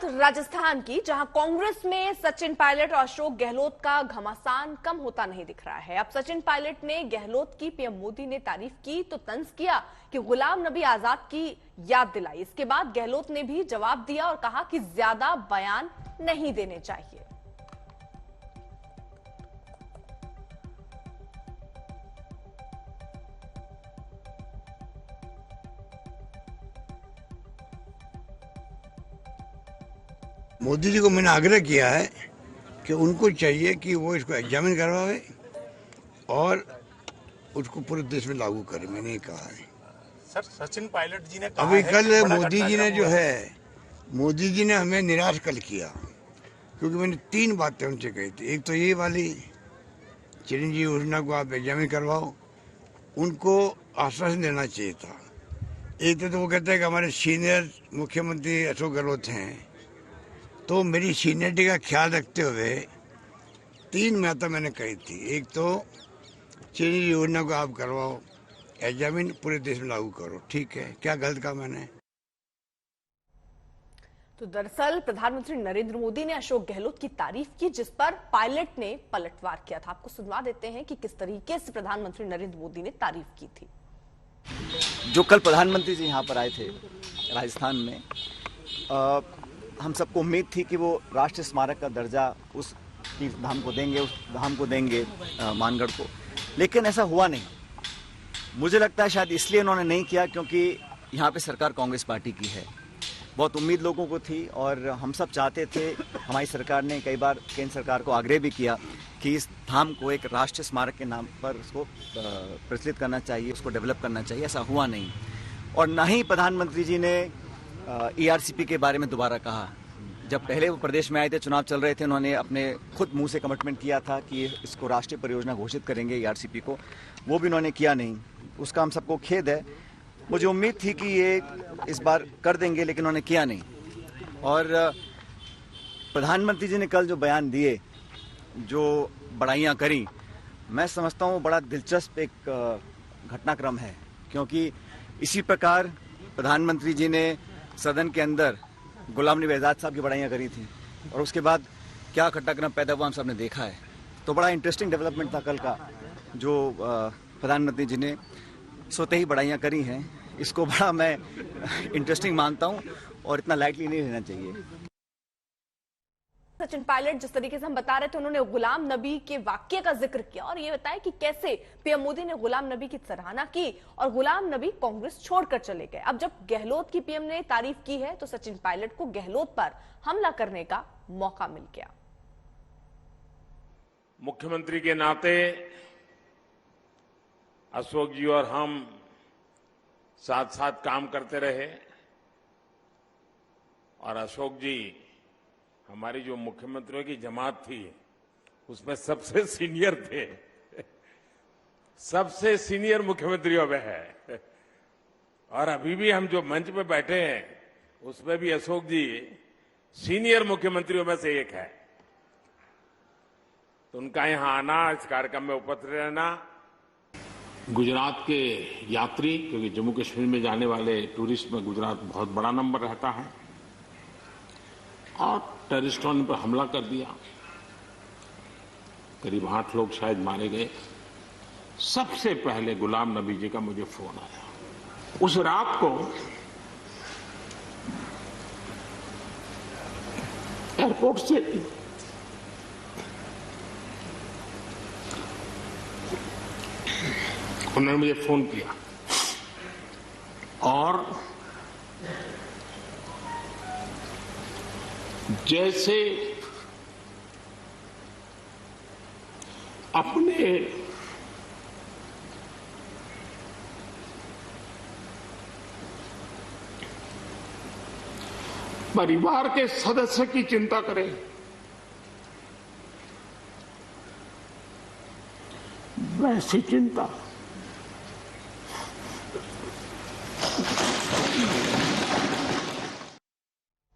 बात राजस्थान की, जहां कांग्रेस में सचिन पायलट और अशोक गहलोत का घमासान कम होता नहीं दिख रहा है। अब सचिन पायलट ने गहलोत की पीएम मोदी ने तारीफ की तो तंज किया कि गुलाम नबी आजाद की याद दिलाई। इसके बाद गहलोत ने भी जवाब दिया और कहा कि ज्यादा बयान नहीं देने चाहिए। मोदी जी को मैंने आग्रह किया है कि उनको चाहिए कि वो इसको एग्जामिन करवावे और उसको पूरे देश में लागू करे। मैंने ये कहा है। सर, सचिन पायलट जी ने कहा अभी है कल मोदी जी ने जो है, मोदी जी ने हमें निराश कल किया, क्योंकि मैंने 3 बातें उनसे कही थी। एक तो ये वाली चिरंजीवी योजना को आप एग्जामिन करवाओ, उनको आश्वासन देना चाहिए था। एक तो वो कहते हैं कि हमारे सीनियर मुख्यमंत्री अशोक गहलोत हैं, तो मेरी सीनियरिटी का ख्याल रखते हुए 3 बातें मैंने कही थी। एक तो चिरंजीवी योजना को आप करवाओ एग्जामिन, पूरे देश में लागू करो। ठीक है, क्या गलत कहा मैंने? तो दरअसल प्रधानमंत्री नरेंद्र मोदी ने अशोक गहलोत की तारीफ की, जिस पर पायलट ने पलटवार किया था। आपको सुनवा देते हैं कि किस तरीके से प्रधानमंत्री नरेंद्र मोदी ने तारीफ की थी। जो कल प्रधानमंत्री जी यहाँ पर आए थे राजस्थान में, हम सबको उम्मीद थी कि वो राष्ट्रीय स्मारक का दर्जा उस धाम को देंगे, मानगढ़ को, लेकिन ऐसा हुआ नहीं। मुझे लगता है शायद इसलिए उन्होंने नहीं किया क्योंकि यहाँ पे सरकार कांग्रेस पार्टी की है। बहुत उम्मीद लोगों को थी और हम सब चाहते थे, हमारी सरकार ने कई बार केंद्र सरकार को आग्रह भी किया कि इस धाम को एक राष्ट्रीय स्मारक के नाम पर उसको प्रचलित करना चाहिए, उसको डेवलप करना चाहिए। ऐसा हुआ नहीं। और ना ही प्रधानमंत्री जी ने ERCP के बारे में दोबारा कहा। जब पहले वो प्रदेश में आए थे, चुनाव चल रहे थे, उन्होंने अपने खुद मुंह से कमिटमेंट किया था कि इसको राष्ट्रीय परियोजना घोषित करेंगे ERCP को, वो भी उन्होंने किया नहीं। उसका हम सबको खेद है। मुझे उम्मीद थी कि ये इस बार कर देंगे, लेकिन उन्होंने किया नहीं। और प्रधानमंत्री जी ने कल जो बयान दिए, जो बड़ाइयाँ करी, मैं समझता हूँ बड़ा दिलचस्प एक घटनाक्रम है, क्योंकि इसी प्रकार प्रधानमंत्री जी ने सदन के अंदर गुलाम नबी आजाद साहब की बड़ाइयाँ करी थी और उसके बाद क्या घटनाक्रम पैदा हुआ हम सब ने देखा है। तो बड़ा इंटरेस्टिंग डेवलपमेंट था कल का, जो प्रधानमंत्री जी ने सोते ही बड़ाइयाँ करी हैं। इसको बड़ा मैं इंटरेस्टिंग मानता हूँ और इतना लाइटली नहीं लेना चाहिए। सचिन पायलट जिस तरीके से हम बता रहे थे, उन्होंने गुलाम नबी के वाक्य का जिक्र किया और ये बताया कि कैसे पीएम मोदी ने गुलाम नबी की सराहना की और गुलाम नबी कांग्रेस छोड़कर चले गए। अब जब गहलोत की पीएम ने तारीफ की है तो सचिन पायलट को गहलोत पर हमला करने का मौका मिल गया। मुख्यमंत्री के नाते अशोक जी और हम साथ साथ काम करते रहे और अशोक जी हमारी जो मुख्यमंत्रियों की जमात थी उसमें सबसे सीनियर थे, सबसे सीनियर मुख्यमंत्रियों में है। और अभी भी हम जो मंच पे बैठे हैं उसमें भी अशोक जी सीनियर मुख्यमंत्रियों में से एक है। तो उनका यहां आना, इस कार्यक्रम में उपस्थित रहना, गुजरात के यात्री, क्योंकि जम्मू कश्मीर में जाने वाले टूरिस्ट में गुजरात बहुत बड़ा नंबर रहता है, और टेररिस्टों ने पर हमला कर दिया, करीब 8 लोग शायद मारे गए। सबसे पहले गुलाम नबी जी का मुझे फोन आया। उस रात को एयरपोर्ट से उन्होंने मुझे फोन किया और जैसे अपने परिवार के सदस्य की चिंता करें, वैसी चिंता